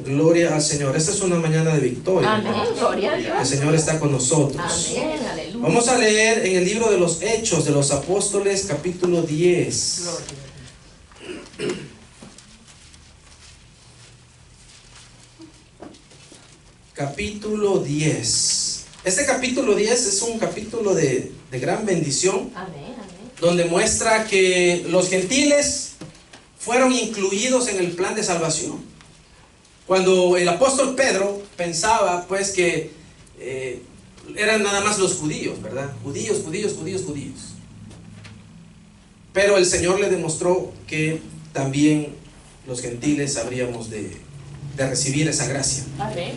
Gloria al Señor. Esta es una mañana de victoria. Amén. Gloria a Dios. El Señor está con nosotros. Amén. Aleluya. Vamos a leer en el libro de los Hechos de los Apóstoles, capítulo 10. Capítulo 10. Este capítulo 10 es un capítulo de gran bendición, Amén. Amén. donde muestra que los gentiles fueron incluidos en el plan de salvación. Cuando el apóstol Pedro pensaba pues que eran nada más los judíos, ¿verdad? Judíos. Pero el Señor le demostró que también los gentiles habríamos de recibir esa gracia. Amén.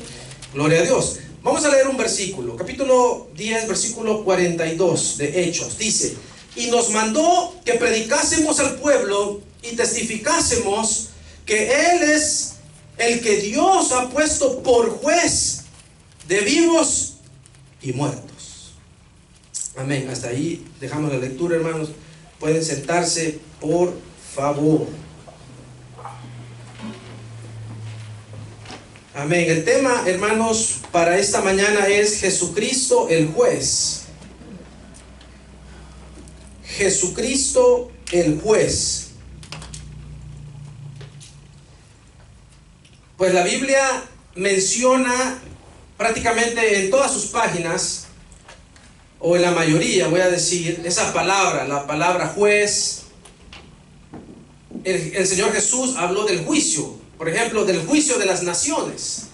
Gloria a Dios. Vamos a leer un versículo, capítulo 10, versículo 42 de Hechos. Dice: y nos mandó que predicásemos al pueblo y testificásemos que Él es el que Dios ha puesto por juez de vivos y muertos. Amén. Hasta ahí dejamos la lectura, hermanos. Pueden sentarse, por favor. Amén. El tema, hermanos, para esta mañana es Jesucristo el juez. Jesucristo el juez. Pues la Biblia menciona prácticamente en todas sus páginas, o en la mayoría, voy a decir, esa palabra, la palabra juez. El Señor Jesús habló del juicio, por ejemplo, del juicio de las naciones.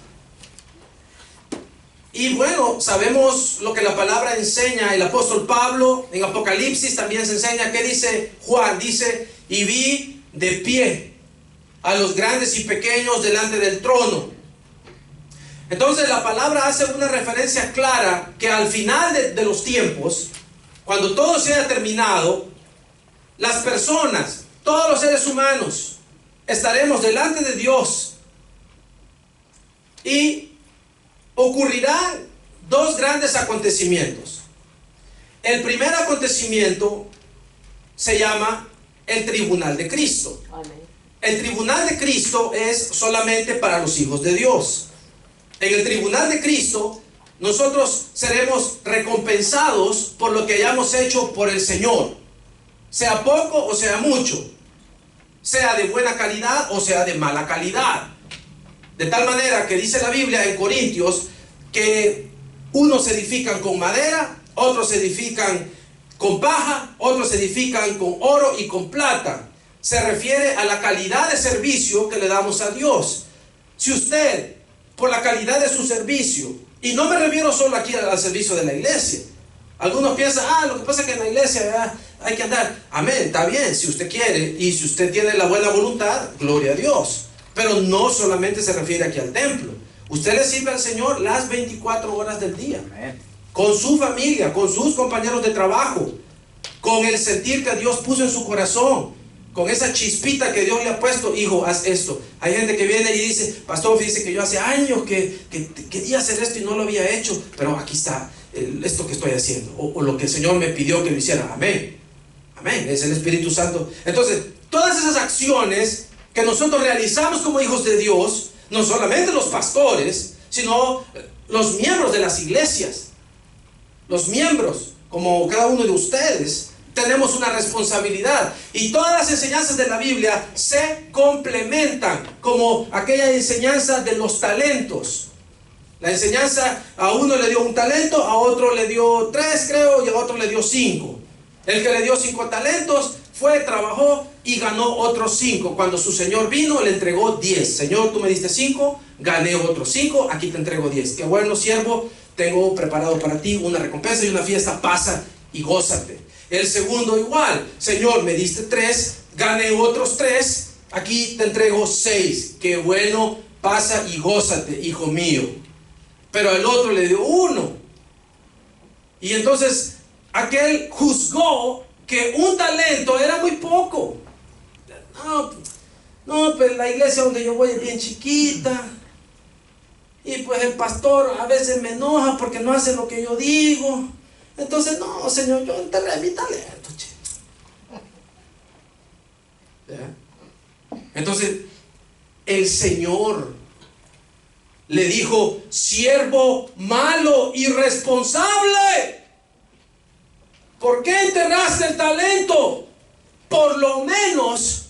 Y bueno, sabemos lo que la palabra enseña. El apóstol Pablo en Apocalipsis también se enseña. ¿Qué dice Juan? Dice: y vi de pie a los grandes y pequeños delante del trono. Entonces la palabra hace una referencia clara que al final de los tiempos, cuando todo sea terminado, las personas, todos los seres humanos, estaremos delante de Dios y ocurrirán dos grandes acontecimientos. El primer acontecimiento se llama el tribunal de Cristo. Amén. El tribunal de Cristo es solamente para los hijos de Dios. En el tribunal de Cristo, nosotros seremos recompensados por lo que hayamos hecho por el Señor, sea poco o sea mucho, sea de buena calidad o sea de mala calidad. De tal manera que dice la Biblia en Corintios que unos se edifican con madera, otros se edifican con paja, otros se edifican con oro y con plata. Se refiere a la calidad de servicio que le damos a Dios. Si usted, por la calidad de su servicio, y no me refiero solo aquí al servicio de la iglesia. Algunos piensan: lo que pasa es que en la iglesia hay que andar. Amén, está bien, si usted quiere y si usted tiene la buena voluntad, gloria a Dios. Pero no solamente se refiere aquí al templo. Usted le sirve al Señor las 24 horas del día. Amén. Con su familia, con sus compañeros de trabajo, con el sentir que Dios puso en su corazón, con esa chispita que Dios le ha puesto: hijo, haz esto. Hay gente que viene y dice: pastor, fíjese que yo hace años que quería hacer esto y no lo había hecho, pero aquí está esto que estoy haciendo, o lo que el Señor me pidió que lo hiciera. Amén, amén, es el Espíritu Santo. Entonces, todas esas acciones que nosotros realizamos como hijos de Dios, no solamente los pastores, sino los miembros de las iglesias, los miembros, como cada uno de ustedes, tenemos una responsabilidad. Y todas las enseñanzas de la Biblia se complementan, como aquella enseñanza de los talentos. La enseñanza: a uno le dio un talento, a otro le dio 3, creo, y a otro le dio 5. El que le dio 5 talentos fue, trabajó y ganó otros 5. Cuando su Señor vino, le entregó 10. Señor, tú me diste 5, gané otros 5, aquí te entrego 10. Qué bueno, siervo, tengo preparado para ti una recompensa y una fiesta, pasa y gózate. El segundo igual: Señor, me diste 3, gané otros 3, aquí te entrego 6. Qué bueno, pasa y gózate, hijo mío. Pero al otro le dio 1. Y entonces aquel juzgó que un talento era muy poco. No, pues la iglesia donde yo voy es bien chiquita, y pues el pastor a veces me enoja porque no hace lo que yo digo. Entonces, no, Señor, yo enterré mi talento, chico. ¿Ya? Entonces, el Señor le dijo: siervo malo, irresponsable, ¿por qué enterraste el talento? Por lo menos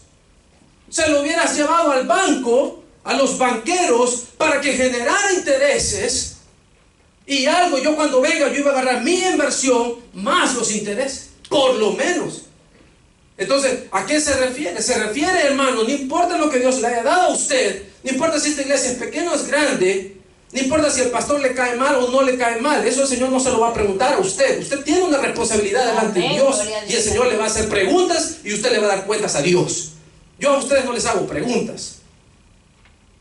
se lo hubieras llevado al banco, a los banqueros, para que generara intereses. Y algo, yo cuando venga, yo iba a agarrar mi inversión más los intereses, por lo menos. Entonces, ¿a qué se refiere? Se refiere, hermano, no importa lo que Dios le haya dado a usted, no importa si esta iglesia es pequeña o es grande, no importa si el pastor le cae mal o no le cae mal, eso el Señor no se lo va a preguntar a usted. Usted tiene una responsabilidad delante de Dios, y el Señor le va a hacer preguntas y usted le va a dar cuentas a Dios. Yo a ustedes no les hago preguntas,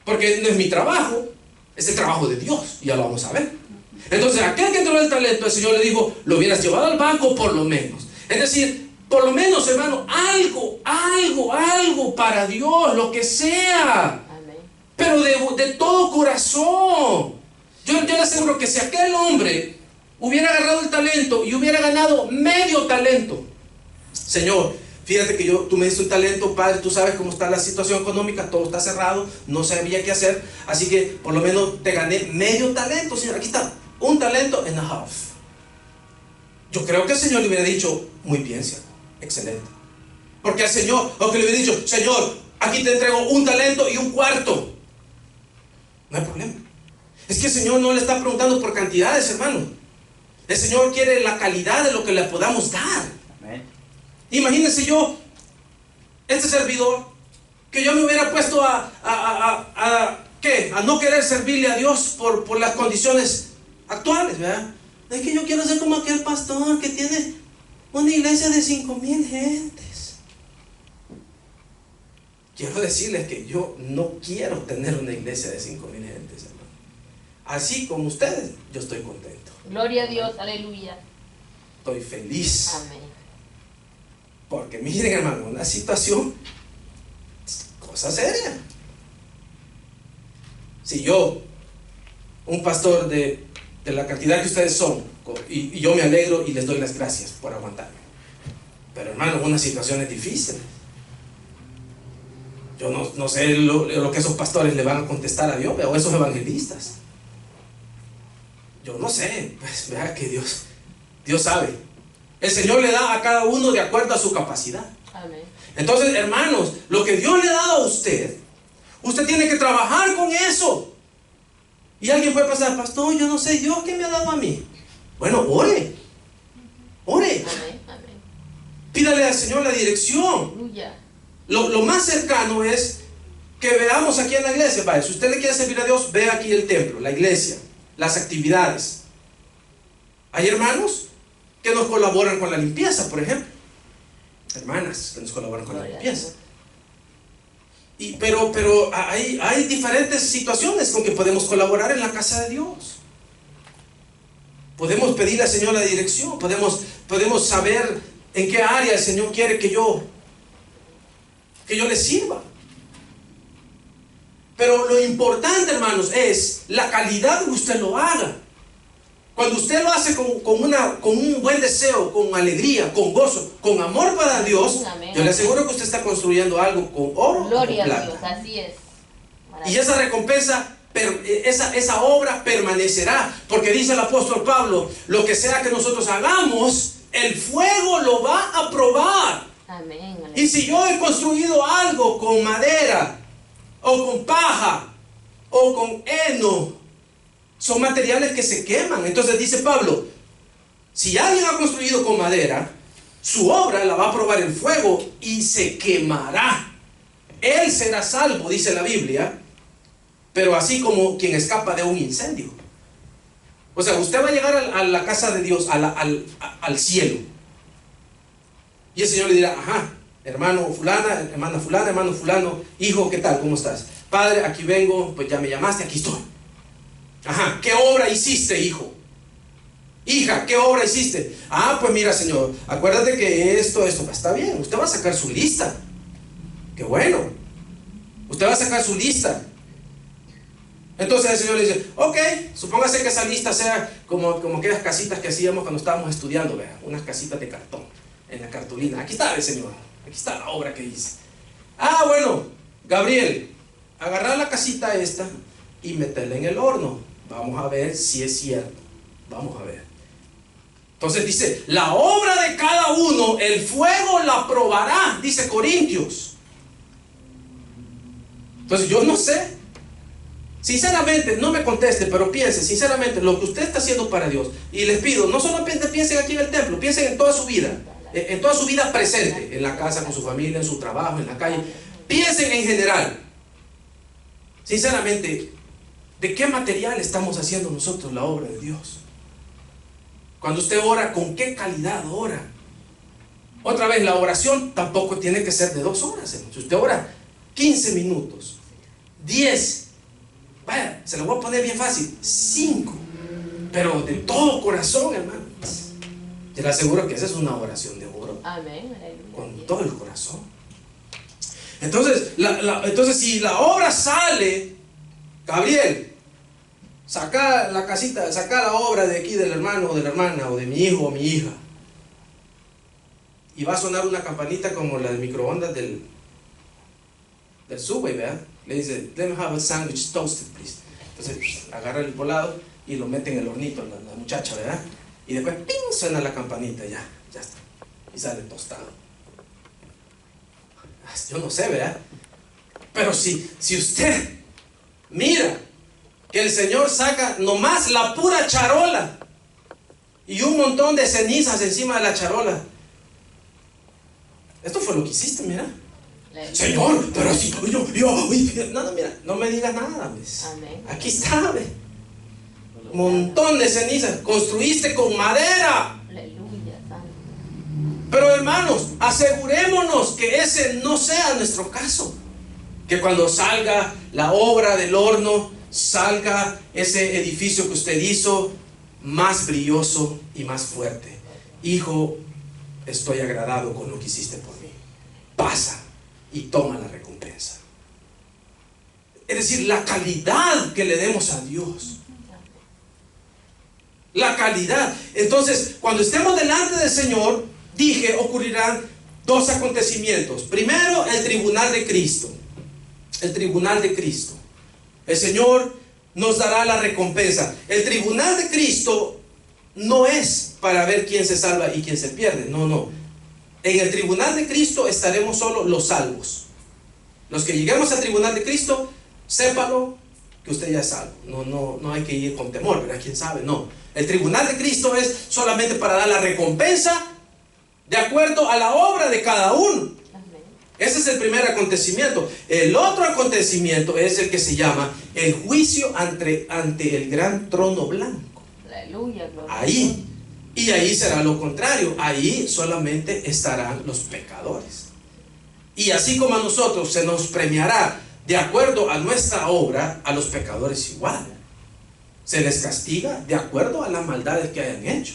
porque no es mi trabajo, es el trabajo de Dios, y ya lo vamos a ver. Entonces, aquel que entró el talento, el Señor le dijo: lo hubieras llevado al banco por lo menos. Es decir, por lo menos, hermano, algo para Dios, lo que sea. Amén. Pero de todo corazón. Yo le aseguro que si aquel hombre hubiera agarrado el talento y hubiera ganado medio talento: Señor, fíjate que tú me diste un talento, Padre, tú sabes cómo está la situación económica, todo está cerrado, no sabía qué hacer, así que por lo menos te gané medio talento, Señor, aquí está, un talento and a half. Yo creo que el Señor le hubiera dicho: muy bien, Señor, excelente. Porque al Señor, aunque le hubiera dicho: Señor, aquí te entrego un talento y un cuarto, no hay problema. Es que el Señor no le está preguntando por cantidades, hermano. El Señor quiere la calidad de lo que le podamos dar. Amén. Imagínense yo, este servidor, que yo me hubiera puesto a no querer servirle a Dios por las condiciones actuales, ¿verdad? Es que yo quiero ser como aquel pastor que tiene una iglesia de 5,000 gentes. Quiero decirles que yo no quiero tener una iglesia de 5,000 gentes, hermano. Así como ustedes, yo estoy contento. Gloria a Dios, aleluya. Estoy feliz. Amén. Porque miren, hermano, una situación, cosa seria. Si yo, un pastor de la cantidad que ustedes son, y yo me alegro y les doy las gracias por aguantarme. Pero hermano, una situación es difícil. Yo no sé lo que esos pastores le van a contestar a Dios, o esos evangelistas. Yo no sé, pues vea que Dios sabe. El Señor le da a cada uno de acuerdo a su capacidad. Amén. Entonces, hermanos, lo que Dios le ha dado a usted tiene que trabajar con eso. Y alguien puede pensar: pastor, yo no sé Dios qué me ha dado a mí. Bueno, ore. Amén, amén. Pídale al Señor la dirección. Lo más cercano es que veamos aquí en la iglesia. Vaya, si usted le quiere servir a Dios, ve aquí el templo, la iglesia, las actividades. Hay hermanos que nos colaboran con la limpieza, por ejemplo. Hermanas que nos colaboran con la limpieza. Pero hay diferentes situaciones con que podemos colaborar en la casa de Dios. Podemos pedirle al Señor la dirección, podemos saber en qué área el Señor quiere que yo le sirva. Pero lo importante, hermanos, es la calidad que usted lo haga. Cuando usted lo hace con un buen deseo, con alegría, con gozo, con amor para Dios, amén, yo le aseguro que usted está construyendo algo con oro. Gloria con plata. a Dios, así es. Y esa recompensa, esa obra permanecerá, porque dice el apóstol Pablo: lo que sea que nosotros hagamos, el fuego lo va a probar. Amén. Y si yo he construido algo con madera, o con paja, o con heno, son materiales que se queman. Entonces dice Pablo: si alguien ha construido con madera, su obra la va a probar el fuego y se quemará. Él será salvo, dice la Biblia, pero así como quien escapa de un incendio. O sea, usted va a llegar a la casa de Dios, al cielo, y el Señor le dirá: ajá, hermano fulana, hermana fulana, hermano fulano, hijo, ¿qué tal? ¿Cómo estás? Padre, aquí vengo, pues ya me llamaste, aquí estoy. Ajá, ¿qué obra hiciste, hijo? Hija, ¿qué obra hiciste? Ah, pues mira, Señor, acuérdate que esto, está bien. Usted va a sacar su lista. Qué bueno. Usted va a sacar su lista. Entonces el Señor le dice: ok, supóngase que esa lista sea como aquellas casitas que hacíamos cuando estábamos estudiando, ¿verdad? Unas casitas de cartón, en la cartulina. Aquí está el Señor, aquí está la obra que hice. Ah, bueno, Gabriel, agarrar la casita esta, y meterla en el horno. Vamos a ver si es cierto. Vamos a ver. Entonces dice, la obra de cada uno, el fuego la probará, dice Corintios. Entonces yo no sé. Sinceramente, no me conteste, pero piense, sinceramente, lo que usted está haciendo para Dios. Y les pido, no solamente piensen aquí en el templo, piensen en toda su vida. En toda su vida presente, en la casa, con su familia, en su trabajo, en la calle. Piensen en general. Sinceramente, ¿de qué material estamos haciendo nosotros la obra de Dios? Cuando usted ora, ¿con qué calidad ora? Otra vez, la oración tampoco tiene que ser de 2 horas. Si usted ora 15 minutos, 10, vaya, se lo voy a poner bien fácil, 5, pero de todo corazón, hermano. Te le aseguro que esa es una oración de oro. Amén. Con todo el corazón. Entonces, entonces si la obra sale, Gabriel, saca la casita, saca la obra de aquí del hermano o de la hermana, o de mi hijo o mi hija, y va a sonar una campanita como la de microondas del Subway, ¿verdad? Le dice, let me have a sandwich toasted, please. Entonces agarra el volado y lo mete en el hornito, la muchacha, ¿verdad? Y después, ¡ping!, suena la campanita, ya está. Y sale tostado. Yo no sé, ¿verdad? Pero si usted mira que el Señor saca nomás la pura charola y un montón de cenizas encima de la charola. Esto fue lo que hiciste, mira. Señor, pero si no, mira, no me digas nada, ¿ves? Amén. Aquí está, ¿ves? Montón de cenizas. Construiste con madera. Aleluya, santo. Pero hermanos, asegurémonos que ese no sea nuestro caso. Que cuando salga la obra del horno, salga ese edificio que usted hizo más brilloso y más fuerte. Hijo, estoy agradado con lo que hiciste por mí. Pasa y toma la recompensa. Es decir, la calidad que le demos a Dios. La calidad. Entonces, cuando estemos delante del Señor, dije, ocurrirán 2 acontecimientos. Primero, el tribunal de Cristo. El tribunal de Cristo. El Señor nos dará la recompensa. El tribunal de Cristo no es para ver quién se salva y quién se pierde. No. En el tribunal de Cristo estaremos solo los salvos. Los que lleguemos al tribunal de Cristo, sépalo que usted ya es salvo. No hay que ir con temor, ¿verdad? ¿Quién sabe? No. El tribunal de Cristo es solamente para dar la recompensa de acuerdo a la obra de cada uno. Ese es el primer acontecimiento. El otro acontecimiento es el que se llama el juicio ante el gran trono blanco. Aleluya, gloria. Ahí. Y ahí será lo contrario. Ahí solamente estarán los pecadores. Y así como a nosotros se nos premiará de acuerdo a nuestra obra, a los pecadores igual. Se les castiga de acuerdo a las maldades que hayan hecho.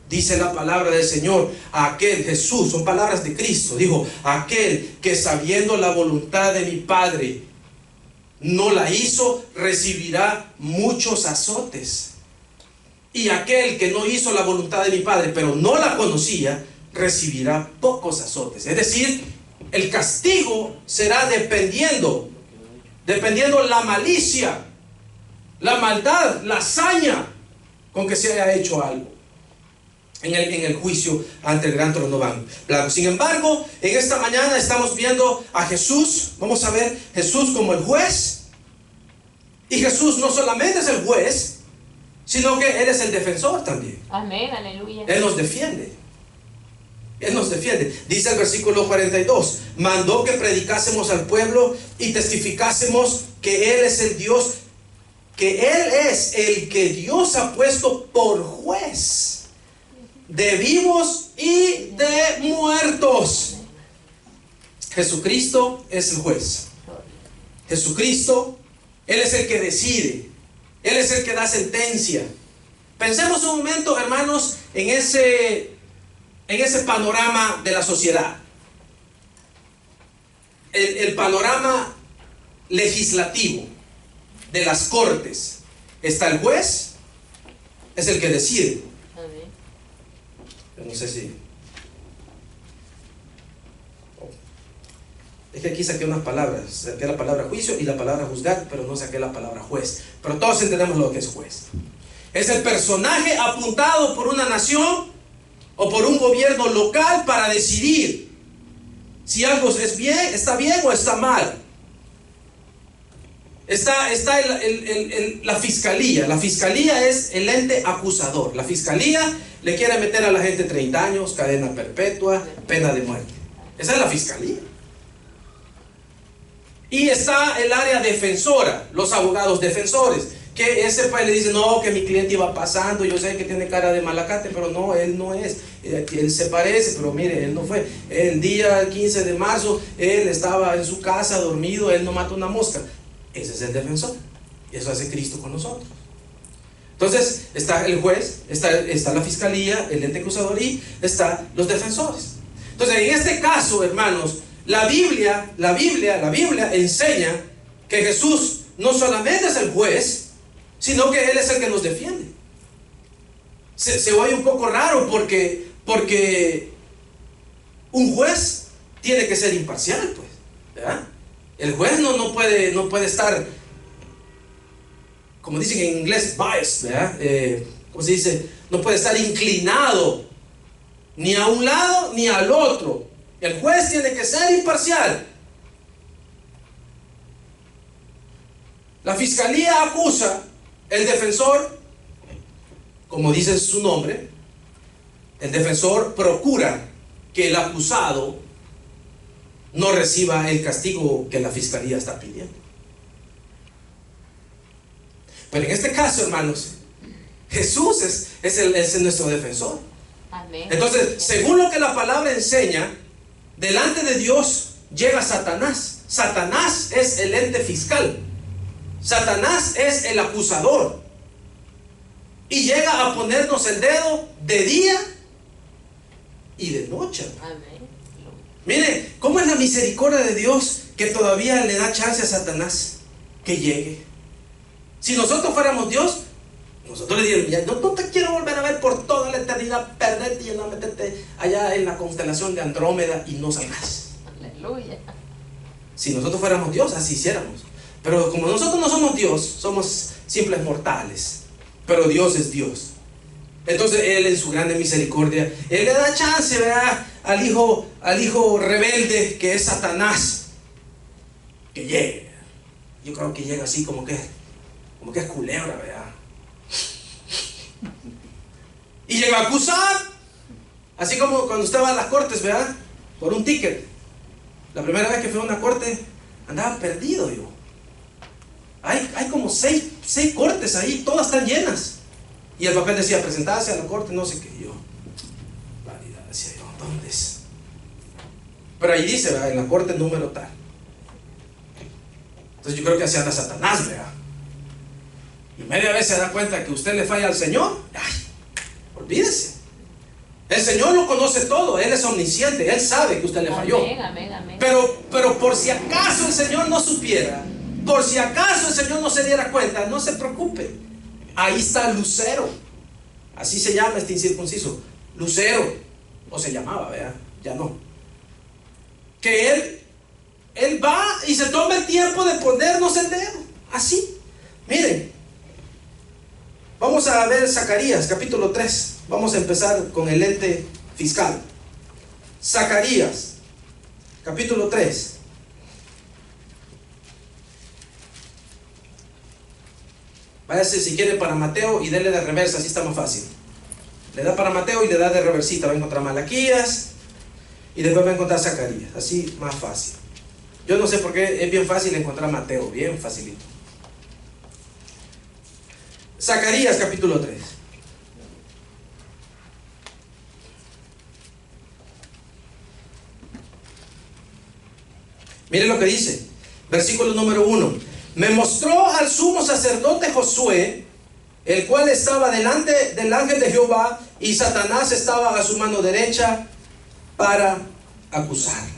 Dice la palabra del Señor, aquel Jesús, son palabras de Cristo, dijo, aquel que sabiendo la voluntad de mi Padre no la hizo, recibirá muchos azotes. Y aquel que no hizo la voluntad de mi Padre, pero no la conocía, recibirá pocos azotes. Es decir, el castigo será dependiendo la malicia, la maldad, la hazaña con que se haya hecho algo en el juicio ante el gran trono blanco. Sin embargo, en esta mañana estamos viendo a Jesús. Vamos a ver Jesús como el juez. Y Jesús no solamente es el juez, sino que Él es el defensor también. Amén, aleluya. Él nos defiende. Él nos defiende. Dice el versículo 42, mandó que predicásemos al pueblo y testificásemos que Él es el Dios, que Él es el que Dios ha puesto por juez de vivos y de muertos. Jesucristo es el juez. Jesucristo, Él es el que decide. Él es el que da sentencia. Pensemos un momento, hermanos, en ese panorama de la sociedad. El panorama legislativo de las cortes. Está el juez, es el que decide. Yo no sé si... Es que aquí saqué unas palabras, saqué la palabra juicio y la palabra juzgar, pero no saqué la palabra juez. Pero todos entendemos lo que es juez. Es el personaje apuntado por una nación o por un gobierno local para decidir si algo es bien, está bien o está mal. Está la fiscalía. La fiscalía es el ente acusador. La fiscalía le quiere meter a la gente 30 años, cadena perpetua, pena de muerte. Esa es la fiscalía. Y está el área defensora, los abogados defensores, que ese pues le dice, no, que mi cliente iba pasando, yo sé que tiene cara de malacate, pero no, él no es, él se parece, pero mire, él no fue. El día 15 de marzo, él estaba en su casa dormido, él no mató una mosca. Ese es el defensor. Eso hace Cristo con nosotros. Entonces, está el juez, está la fiscalía, el ente acusador y están los defensores. Entonces, en este caso, hermanos, la Biblia enseña que Jesús no solamente es el juez, sino que Él es el que nos defiende. Se oye un poco raro porque un juez tiene que ser imparcial, pues, ¿verdad? El juez no puede estar, como dicen en inglés, biased, ¿verdad? ¿Cómo se dice? No puede estar inclinado ni a un lado ni al otro. El juez tiene que ser imparcial. La fiscalía acusa, el defensor, como dice su nombre, el defensor procura que el acusado no reciba el castigo que la fiscalía está pidiendo. Pero en este caso, hermanos, Jesús es nuestro defensor. Amén. Entonces, según lo que la palabra enseña, delante de Dios llega Satanás. Satanás es el ente fiscal. Satanás es el acusador. Y llega a ponernos el dedo de día y de noche. Amén. Mire, ¿cómo es la misericordia de Dios que todavía le da chance a Satanás que llegue? Si nosotros fuéramos Dios, nosotros le diríamos, ya, no te quiero volver a ver por toda la eternidad, perderte y no meterte allá en la constelación de Andrómeda y no salgas. Aleluya. Si nosotros fuéramos Dios, así hiciéramos. Pero como nosotros no somos Dios, somos simples mortales. Pero Dios es Dios. Entonces Él en su grande misericordia, Él le da chance, ¿verdad?, al hijo rebelde que es Satanás, que llegue. Yo creo que llega así como que es culebra, ¿verdad? Y llega a acusar, así como cuando usted va a las cortes, ¿verdad?, por un ticket. La primera vez que fui a una corte andaba perdido yo. Hay como seis cortes ahí, todas están llenas. Y el papel decía, presentarse a la corte, no sé qué. Yo, validad, decía yo, ¿dónde es? Pero ahí dice, ¿verdad?, en la corte número tal. Entonces yo creo que así anda Satanás, ¿verdad? Y media vez se da cuenta que usted le falla al Señor. ¡Ay! Olvídese. El Señor lo conoce todo, Él es omnisciente, Él sabe que usted le falló. Amén, amén, amén. Pero por si acaso el Señor no supiera, por si acaso el Señor no se diera cuenta, no se preocupe. Ahí está Lucero. Así se llama este incircunciso. Lucero. O se llamaba, ¿verdad? Ya no. Que Él va y se toma el tiempo de ponernos el dedo. Así. Miren. Vamos a ver Zacarías, capítulo 3. Vamos a empezar con el ente fiscal. Zacarías, capítulo 3. Váyase si quiere para Mateo y dele de reversa, así está más fácil. Le da para Mateo y le da de reversita. Va a encontrar Malaquías y después va a encontrar Zacarías. Así más fácil. Yo no sé por qué es bien fácil encontrar Mateo, bien facilito. Zacarías capítulo 3. Miren lo que dice, versículo número 1. Me mostró al sumo sacerdote Josué, el cual estaba delante del ángel de Jehová, y Satanás estaba a su mano derecha para acusarle.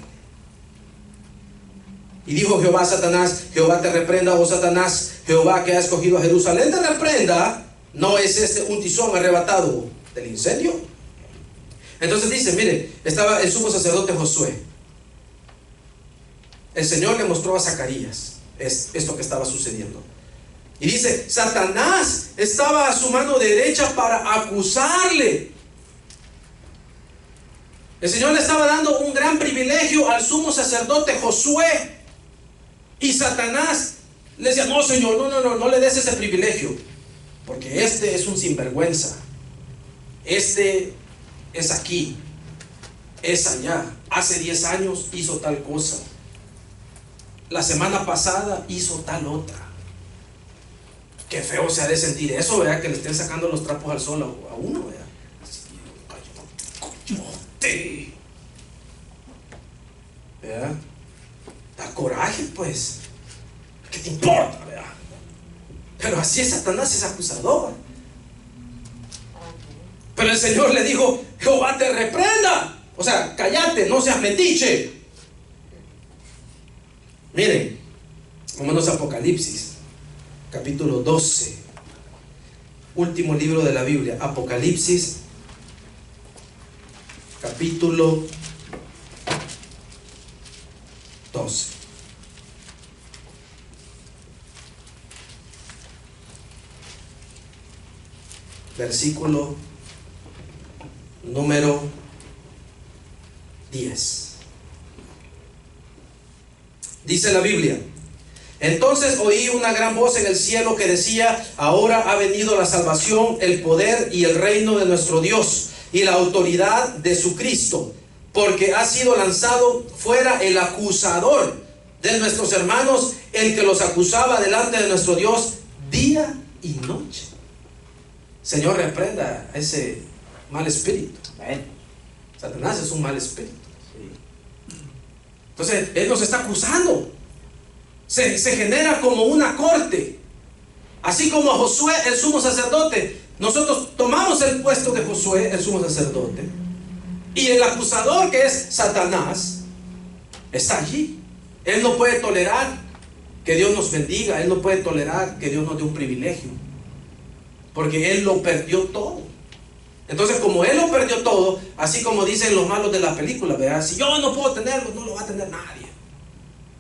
Y dijo Jehová a Satanás, Jehová te reprenda, oh Satanás, Jehová que ha escogido a Jerusalén te reprenda. ¿No es este un tizón arrebatado del incendio? Entonces dice, mire, estaba el sumo sacerdote Josué. el Señor le mostró a Zacarías esto que estaba sucediendo. Y dice, Satanás estaba a su mano derecha para acusarle. El Señor le estaba dando un gran privilegio al sumo sacerdote Josué. Y Satanás le decía, no, Señor, no le des ese privilegio, porque este es un sinvergüenza. Este es aquí, es allá. Hace 10 años hizo tal cosa. La semana pasada hizo tal otra. Qué feo se ha de sentir eso, ¿verdad? Que le estén sacando los trapos al sol a uno, ¿verdad? Coyote. ¿Verdad? Da coraje, pues. ¿Qué te importa, verdad? Pero así es Satanás, es acusador. Pero el Señor le dijo, Jehová te reprenda. O sea, cállate, no seas metiche. Miren, vámonos a Apocalipsis, capítulo 12, último libro de la Biblia. Apocalipsis, capítulo 12. Versículo número 10. Dice la Biblia: entonces oí una gran voz en el cielo que decía, ahora ha venido la salvación, el poder y el reino de nuestro Dios y la autoridad de su Cristo, porque ha sido lanzado fuera el acusador de nuestros hermanos, el que los acusaba delante de nuestro Dios día y noche. Señor, reprenda a ese mal espíritu. Satanás es un mal espíritu. Entonces, Él nos está acusando. Se genera como una corte. Así como a Josué, el sumo sacerdote, nosotros tomamos el puesto de Josué, el sumo sacerdote, y el acusador, que es Satanás, está allí. Él no puede tolerar que Dios nos bendiga. Él no puede tolerar que Dios nos dé un privilegio, porque Él lo perdió todo. Entonces, como Él lo perdió todo, así como dicen los malos de la película, ¿verdad? Si yo no puedo tenerlo, no lo va a tener nadie.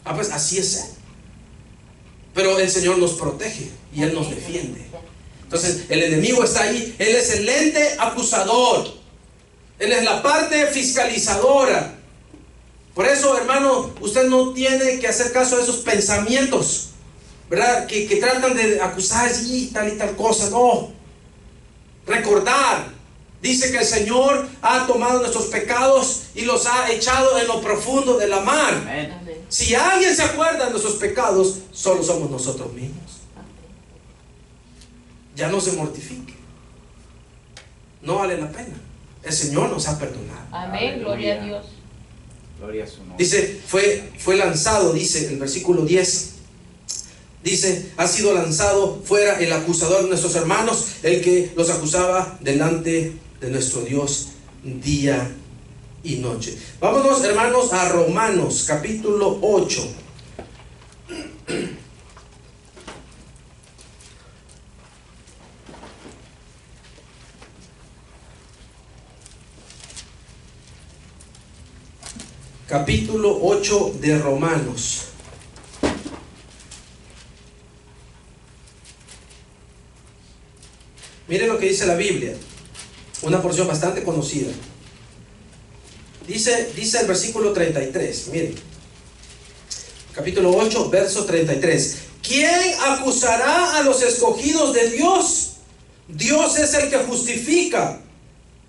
Pues así es Él. Pero el Señor nos protege y Él nos defiende. Entonces, el enemigo está ahí. Él es el ente acusador. Él es la parte fiscalizadora. Por eso, hermano, usted no tiene que hacer caso a esos pensamientos, ¿verdad? Que tratan de acusar y tal cosa. No. Recordar. Dice que el Señor ha tomado nuestros pecados y los ha echado en lo profundo de la mar. Amén. Si alguien se acuerda de nuestros pecados, solo somos nosotros mismos. Ya no se mortifique. No vale la pena. El Señor nos ha perdonado. Amén, gloria a Dios. Gloria a su nombre. Dice, fue lanzado, dice el versículo 10. Dice, ha sido lanzado fuera el acusador de nuestros hermanos, el que los acusaba delante de nuestro Dios día y noche. Vámonos, hermanos, a Romanos capítulo 8. Capítulo 8 de Romanos. Miren lo que dice la Biblia, una porción bastante conocida. Dice el versículo 33, miren, capítulo 8, verso 33. ¿Quién acusará a los escogidos de Dios? Dios es el que justifica.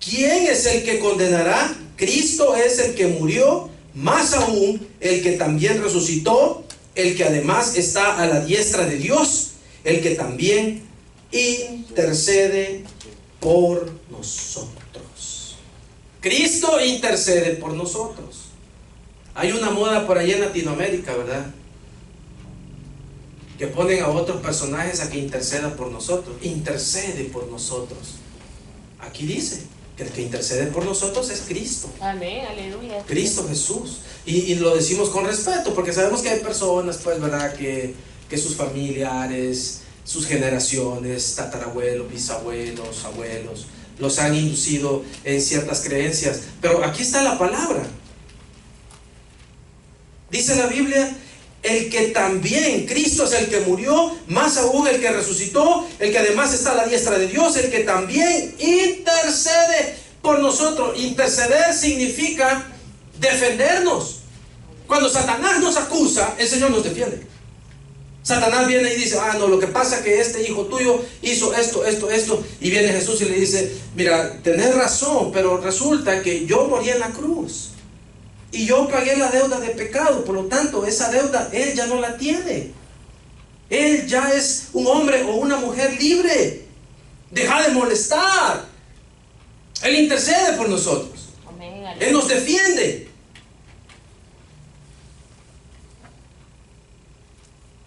¿Quién es el que condenará? Cristo es el que murió, más aún el que también resucitó, el que además está a la diestra de Dios, el que también intercede por nosotros. Cristo intercede por nosotros. Hay una moda por allá en Latinoamérica, ¿verdad? Que ponen a otros personajes a que intercedan por nosotros. Intercede por nosotros. Aquí dice que el que intercede por nosotros es Cristo. Amén, aleluya. Cristo Jesús. Y lo decimos con respeto, porque sabemos que hay personas, pues, ¿verdad? Que sus familiares, sus generaciones, tatarabuelos, bisabuelos, abuelos, los han inducido en ciertas creencias. Pero aquí está la palabra. Dice la Biblia el que también, Cristo es el que murió, más aún el que resucitó, el que además está a la diestra de Dios, el que también intercede por nosotros. Interceder significa defendernos. Cuando Satanás nos acusa, el Señor nos defiende. Satanás viene y dice, no, lo que pasa es que este hijo tuyo hizo esto, y viene Jesús y le dice, mira, tenés razón, pero resulta que yo morí en la cruz y yo pagué la deuda de pecado, por lo tanto esa deuda él ya no la tiene. Él ya es un hombre o una mujer libre. Deja de molestar. Él intercede por nosotros. Amén. Él nos defiende.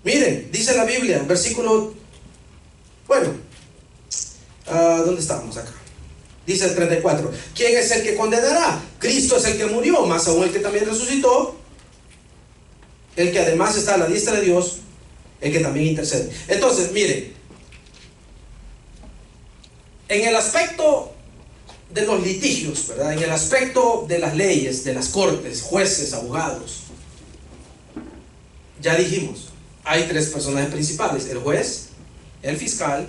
Miren, dice la Biblia, versículo, ¿dónde estábamos acá? Dice el 34, ¿quién es el que condenará? Cristo es el que murió, más aún el que también resucitó, el que además está a la diestra de Dios, el que también intercede. Entonces, miren, en el aspecto de los litigios, ¿verdad? En el aspecto de las leyes, de las cortes, jueces, abogados, ya dijimos, hay tres personajes principales: el juez, el fiscal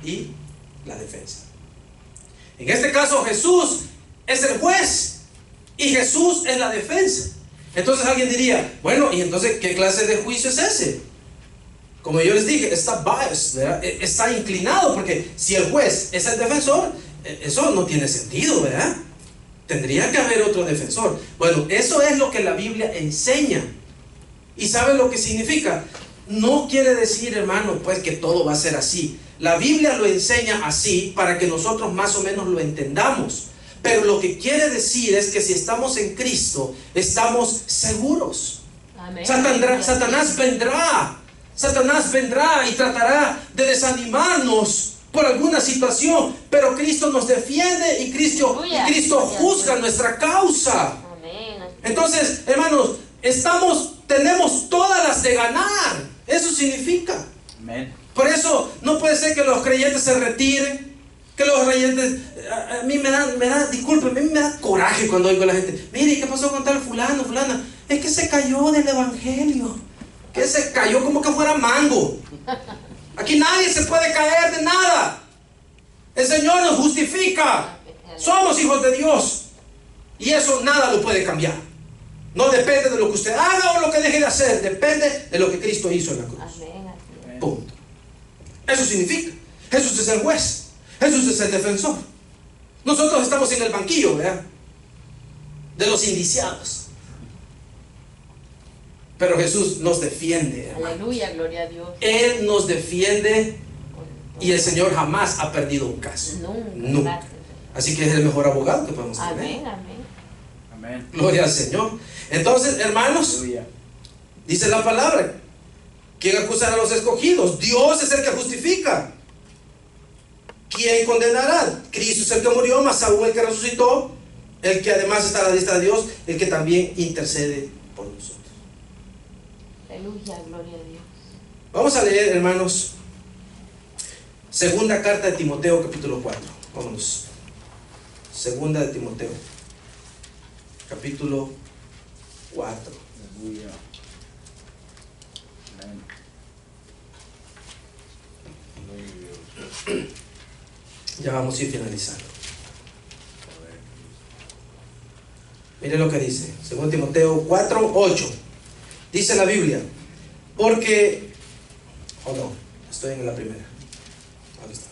y la defensa. En este caso Jesús es el juez y Jesús es la defensa. Entonces alguien diría, bueno, ¿y entonces qué clase de juicio es ese? Como yo les dije, está biased, ¿verdad? Está inclinado, porque si el juez es el defensor, eso no tiene sentido, ¿verdad? Tendría que haber otro defensor. Bueno, eso es lo que la Biblia enseña. ¿Y sabe lo que significa? No quiere decir, hermano, pues que todo va a ser así. La Biblia lo enseña así para que nosotros más o menos lo entendamos. Pero lo que quiere decir es que si estamos en Cristo, estamos seguros. Amén. Satanás vendrá y tratará de desanimarnos por alguna situación, pero Cristo nos defiende y Cristo juzga nuestra causa. Amén. Entonces, hermanos, tenemos todas las de ganar. Eso significa. Amén. Por eso no puede ser que los creyentes se retiren, que los creyentes, a mí me da, disculpen, a mí me da coraje cuando oigo a la gente, mire, ¿qué pasó con tal fulano, fulana? Es que se cayó del evangelio, que se cayó como que fuera mango. Aquí nadie se puede caer de nada. El Señor nos justifica. Somos hijos de Dios. Y eso nada lo puede cambiar. No depende de lo que usted haga o lo que deje de hacer. Depende de lo que Cristo hizo en la cruz. Amén. Punto. Eso significa. Jesús es el juez. Jesús es el defensor. Nosotros estamos en el banquillo, ¿verdad? De los indiciados. Pero Jesús nos defiende, hermanos. Aleluya, gloria a Dios. Él nos defiende y el Señor jamás ha perdido un caso. Nunca. Así que es el mejor abogado que podemos tener. Amén, amén. Amén. Gloria al Señor. Entonces, hermanos, Aleluya. dice la palabra, ¿quién acusará a los escogidos? Dios es el que justifica. ¿Quién condenará? Cristo es el que murió, más aún el que resucitó, el que además está a la diestra de Dios, el que también intercede por nosotros. Aleluya, gloria a Dios. Vamos a leer, hermanos, segunda carta de Timoteo, capítulo 4. Vámonos. Segunda de Timoteo, capítulo 4. Aleluya. Amén. Gloria a Dios. Ya vamos a ir finalizando. Mire lo que dice, 2 Timoteo 4, 8. Dice la Biblia, porque, estoy en la primera. Ahí está.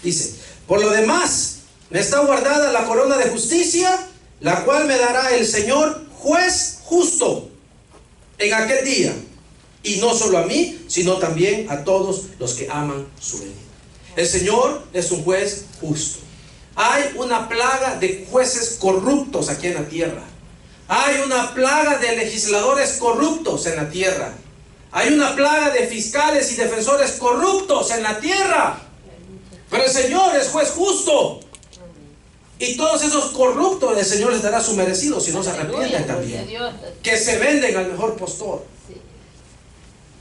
Dice, por lo demás, me está guardada la corona de justicia, la cual me dará el Señor, juez justo, en aquel día. Y no solo a mí, sino también a todos los que aman su venida. El Señor es un juez justo. Hay una plaga de jueces corruptos aquí en la tierra. Hay una plaga de legisladores corruptos en la tierra. Hay una plaga de fiscales y defensores corruptos en la tierra. Pero el Señor es juez justo. Y todos esos corruptos el Señor les dará su merecido si no se arrepienten también. Que se venden al mejor postor.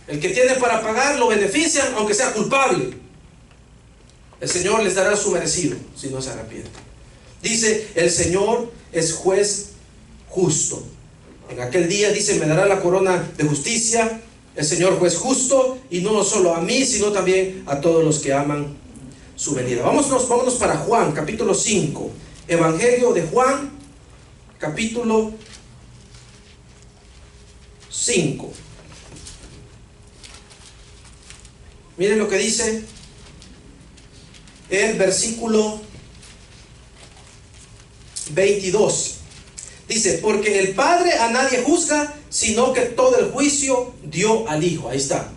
El que tiene para pagar lo benefician aunque sea culpable. El Señor les dará su merecido si no se arrepienten. Dice, el Señor es juez justo. En aquel día, dice, me dará la corona de justicia, el Señor juez justo, y no solo a mí, sino también a todos los que aman su venida. Vámonos para Juan, capítulo 5. Evangelio de Juan, capítulo 5. Miren lo que dice el versículo 22. Dice, porque el Padre a nadie juzga, sino que todo el juicio dio al Hijo. Ahí está,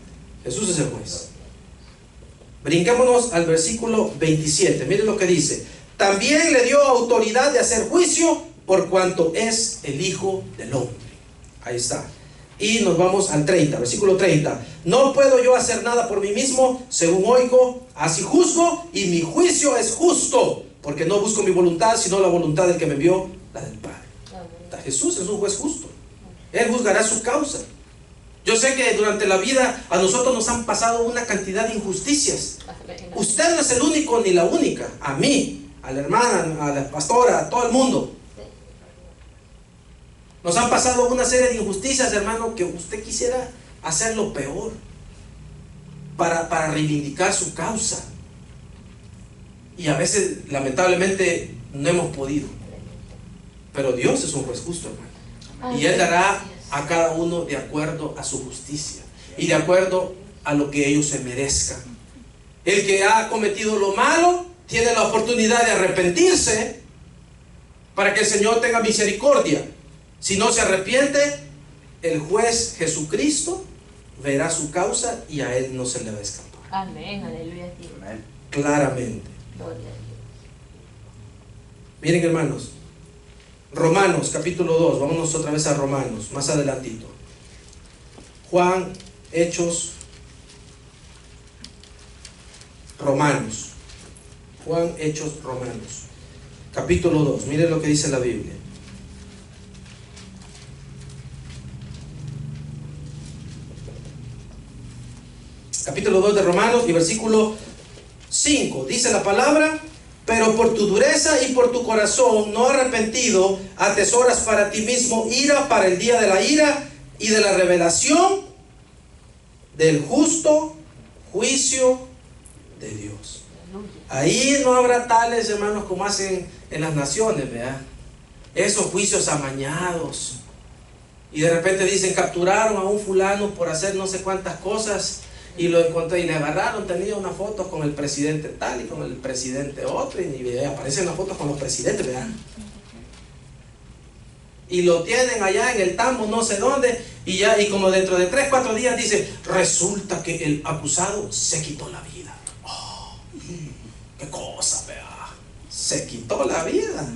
Jesús es el juez. Brinquémonos al versículo 27. Miren lo que dice. También le dio autoridad de hacer juicio por cuanto es el Hijo del Hombre. Ahí está. Y nos vamos al 30, versículo 30. No puedo yo hacer nada por mí mismo, según oigo, así juzgo, y mi juicio es justo, porque no busco mi voluntad, sino la voluntad del que me envió, la del Padre. Jesús es un juez justo. Él juzgará su causa. Yo sé que durante la vida a nosotros nos han pasado una cantidad de injusticias. Usted no es el único ni la única. A mí, a la hermana, a la pastora, a todo el mundo. Nos han pasado una serie de injusticias, hermano, que usted quisiera hacer lo peor para reivindicar su causa. Y a veces, lamentablemente, no hemos podido. Pero Dios es un juez justo, hermano. Y Él dará a cada uno de acuerdo a su justicia y de acuerdo a lo que ellos se merezcan. El que ha cometido lo malo tiene la oportunidad de arrepentirse para que el Señor tenga misericordia. Si no se arrepiente, el juez Jesucristo verá su causa y a él no se le va a escapar. Amén, aleluya. Amén. Claramente. Gloria a Dios. Miren, hermanos, Romanos capítulo 2, vámonos otra vez a Romanos, más adelantito. Juan, Hechos, Romanos. Juan, Hechos, Romanos. Capítulo 2, miren lo que dice la Biblia. Capítulo 2 de Romanos y versículo 5. Dice la palabra: pero por tu dureza y por tu corazón no arrepentido, atesoras para ti mismo ira para el día de la ira y de la revelación del justo juicio de Dios. Ahí no habrá tales, hermanos, como hacen en las naciones, ¿verdad? Esos juicios amañados. Y de repente dicen, capturaron a un fulano por hacer no sé cuántas cosas. Y lo encontré y le agarraron, tenía una foto con el presidente tal y con el presidente otro, y aparecen las fotos con los presidentes, ¿verdad? Y lo tienen allá en el tambo, no sé dónde, y como dentro de 3-4 días dice, resulta que el acusado se quitó la vida. Oh, qué cosa, ¿verdad? Se quitó la vida.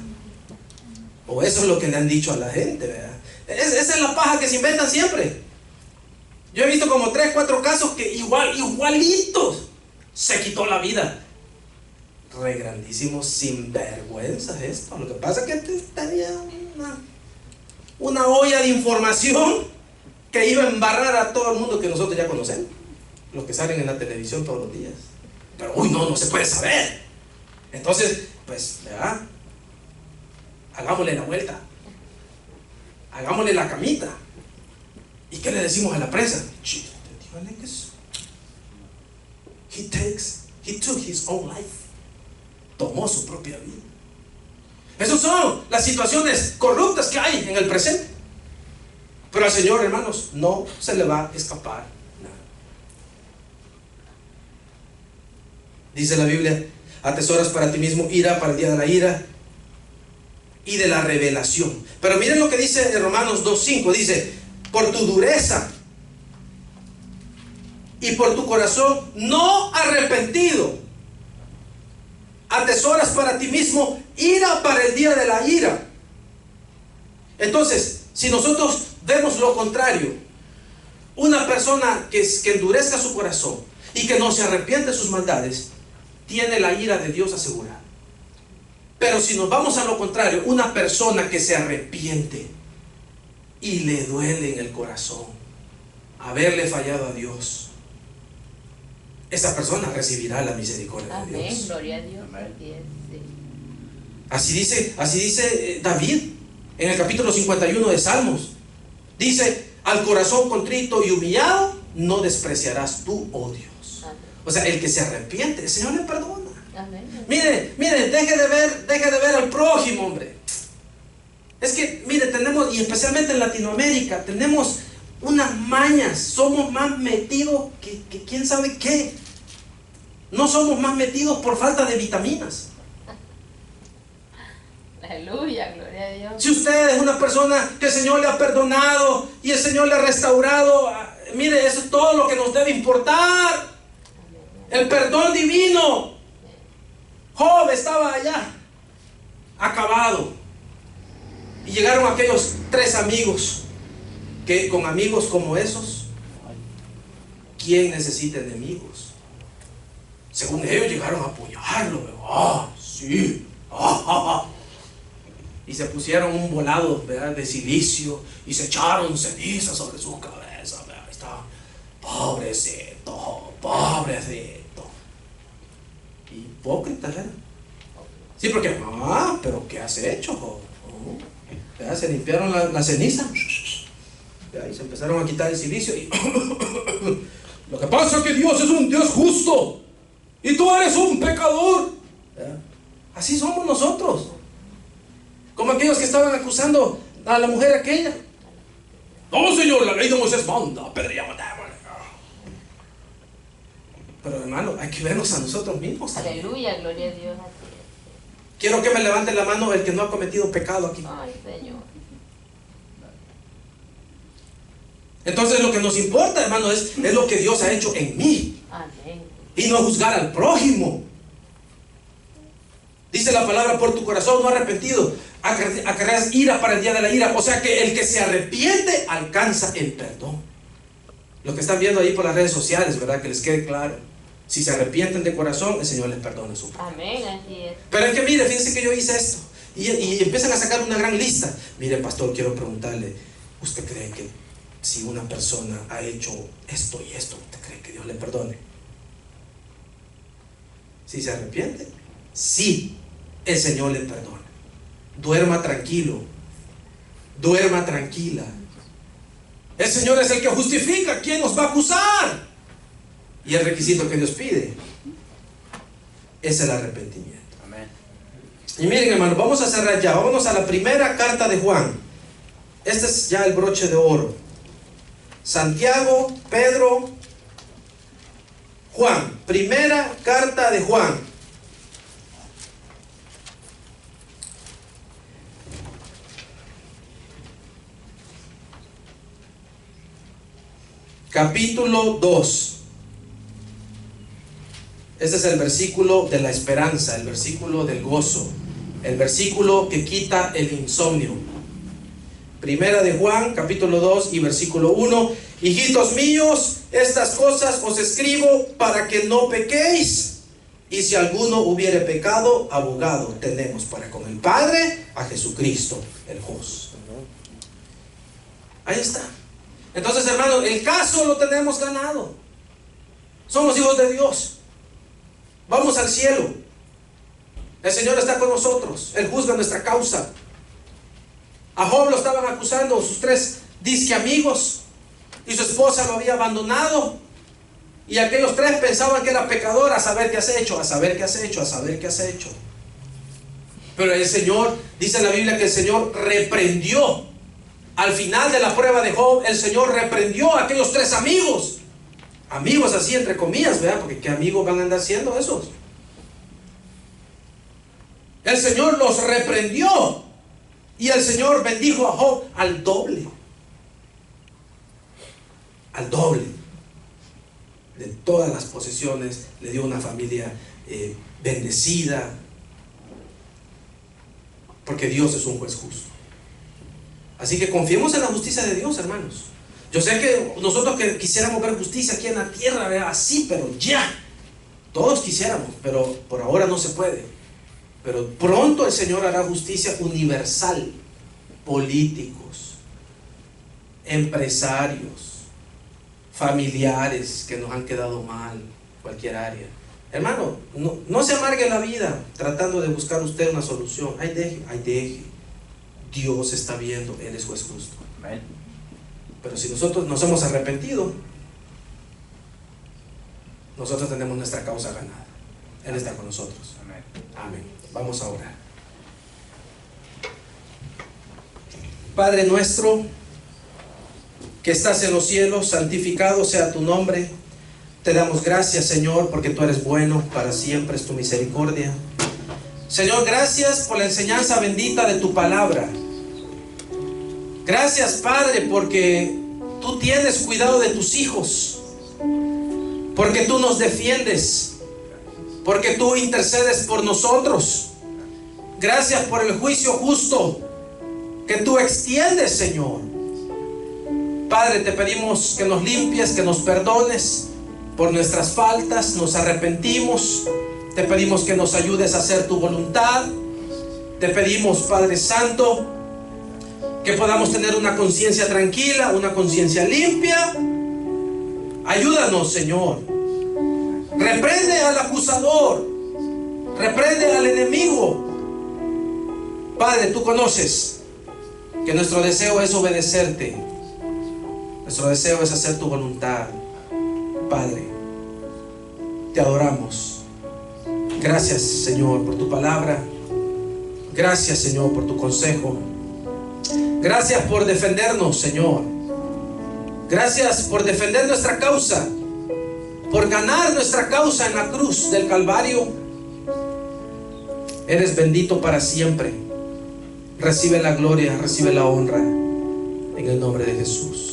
O eso es lo que le han dicho a la gente, ¿verdad? Esa es la paja que se inventan siempre. Yo he visto como 3-4 casos que igualitos se quitó la vida. Re grandísimos sinvergüenzas esto. Lo que pasa es que tenía una olla de información que iba a embarrar a todo el mundo que nosotros ya conocemos, los que salen en la televisión todos los días. Pero no se puede saber. Entonces, pues, ¿verdad? Hagámosle la vuelta, hagámosle la camita. ¿Y qué le decimos a la prensa? He took his own life. Tomó su propia vida. Esas son las situaciones corruptas que hay en el presente. Pero al Señor, hermanos, no se le va a escapar nada. Dice la Biblia, atesoras para ti mismo ira para el día de la ira y de la revelación. Pero miren lo que dice en Romanos 2:5. Dice, por tu dureza y por tu corazón no arrepentido, atesoras para ti mismo ira para el día de la ira. Entonces, si nosotros vemos lo contrario, una persona que endurezca su corazón y que no se arrepiente de sus maldades, tiene la ira de Dios asegurada. Pero si nos vamos a lo contrario, una persona que se arrepiente y le duele en el corazón haberle fallado a Dios, esa persona recibirá la misericordia de Dios. Amén, gloria a Dios. Amén. Sí. Así dice David en el capítulo 51 de Salmos. Dice, al corazón contrito y humillado no despreciarás tú, oh Dios. O sea, el que se arrepiente, el Señor le perdona. Amén. Mire, deje de ver al prójimo, hombre. Es que, mire, tenemos, y especialmente en Latinoamérica, tenemos unas mañas. Somos más metidos que quién sabe qué. No somos más metidos por falta de vitaminas. Aleluya, gloria a Dios. Si usted es una persona que el Señor le ha perdonado y el Señor le ha restaurado, mire, eso es todo lo que nos debe importar. El perdón divino. Job estaba allá, acabado. Y llegaron aquellos 3 amigos, que con amigos como esos, ¿quién necesita enemigos? Según ellos llegaron a apoyarlo. Sí. Y se pusieron un volado, ¿verdad?, de silicio y se echaron ceniza sobre sus cabezas, ¿verdad? Ahí está. Pobrecito. Hipócritas, ¿verdad? Sí, porque, pero ¿qué has hecho, Job? ¿Verdad? Se limpiaron la ceniza, ¿verdad? Y se empezaron a quitar el silicio y lo que pasa es que Dios es un Dios justo y tú eres un pecador, ¿verdad? Así somos nosotros, como aquellos que estaban acusando a la mujer aquella. No, Señor, la ley de Moisés manda apedrear. Pero hermano, hay que vernos a nosotros mismos también. Aleluya, gloria a Dios. Quiero que me levante la mano el que no ha cometido pecado aquí. Ay, Señor. Entonces lo que nos importa, hermano, es lo que Dios ha hecho en mí. Amén. Y no juzgar al prójimo. Dice la palabra, por tu corazón no arrepentido acarreas ira para el día de la ira. O sea que el que se arrepiente alcanza el perdón. Lo que están viendo ahí por las redes sociales, ¿verdad? Que les quede claro. Si se arrepienten de corazón, el Señor les perdona su pecado. Amén, así es. Pero es que mire, fíjense que yo hice esto. Y empiezan a sacar una gran lista. Mire, pastor, quiero preguntarle, ¿usted cree que si una persona ha hecho esto y esto, usted cree que Dios le perdone? Si se arrepiente, sí, el Señor le perdona. Duerma tranquilo, duerma tranquila. El Señor es el que justifica. ¿Quién nos va a acusar? Y el requisito que Dios pide es el arrepentimiento. Amén. Y miren, hermanos, vamos a cerrar ya. Vámonos a la primera carta de Juan. Este es ya el broche de oro. Santiago, Pedro, Juan. Primera carta de Juan. Capítulo 2. Este es el versículo de la esperanza, el versículo del gozo, el versículo que quita el insomnio. Primera de Juan, capítulo 2 y versículo 1. Hijitos míos, estas cosas os escribo para que no pequéis. Y si alguno hubiere pecado, abogado tenemos para con el Padre, a Jesucristo el justo. Ahí está. Entonces, hermano, el caso lo tenemos ganado. Somos hijos de Dios. Vamos al cielo. El Señor está con nosotros. Él juzga nuestra causa. A Job lo estaban acusando sus 3 disque amigos, y su esposa lo había abandonado. Y aquellos 3 pensaban que era pecador. A saber qué has hecho, a saber qué has hecho, a saber qué has hecho. Pero el Señor, dice la Biblia que el Señor reprendió. Al final de la prueba de Job, el Señor reprendió a aquellos 3 amigos. Amigos así entre comillas, ¿verdad? Porque ¿qué amigos van a andar siendo esos? El Señor los reprendió. Y el Señor bendijo a Job al doble. Al doble. De todas las posesiones. Le dio una familia bendecida. Porque Dios es un juez justo. Así que confiemos en la justicia de Dios, hermanos. Yo sé que nosotros que quisiéramos ver justicia aquí en la tierra, ¿verdad? Así, pero ya. Todos quisiéramos, pero por ahora no se puede. Pero pronto el Señor hará justicia universal. Políticos, empresarios, familiares que nos han quedado mal, cualquier área. Hermano, no se amargue la vida tratando de buscar usted una solución. Ahí deje. Dios está viendo, Él es juez justo. Amén. Pero si nosotros nos hemos arrepentido, nosotros tenemos nuestra causa ganada. Él está con nosotros. Amén. Amén. Vamos a orar. Padre nuestro que estás en los cielos, santificado sea tu nombre. Te damos gracias, Señor, porque tú eres bueno, para siempre es tu misericordia. Señor, gracias por la enseñanza bendita de tu palabra. Gracias, Padre, porque tú tienes cuidado de tus hijos, porque tú nos defiendes, porque tú intercedes por nosotros. Gracias por el juicio justo que tú extiendes, Señor. Padre, te pedimos que nos limpies, que nos perdones por nuestras faltas, nos arrepentimos. Te pedimos que nos ayudes a hacer tu voluntad. Te pedimos, Padre Santo, que podamos tener una conciencia tranquila, una conciencia limpia. Ayúdanos, Señor. Reprende al acusador, reprende al enemigo. Padre, tú conoces que nuestro deseo es obedecerte. Nuestro deseo es hacer tu voluntad. Padre, te adoramos. Gracias, Señor, por tu palabra. Gracias, Señor, por tu consejo. Gracias por defendernos, Señor. Gracias por defender nuestra causa, por ganar nuestra causa en la cruz del Calvario. Eres bendito para siempre. Recibe la gloria, recibe la honra, en el nombre de Jesús.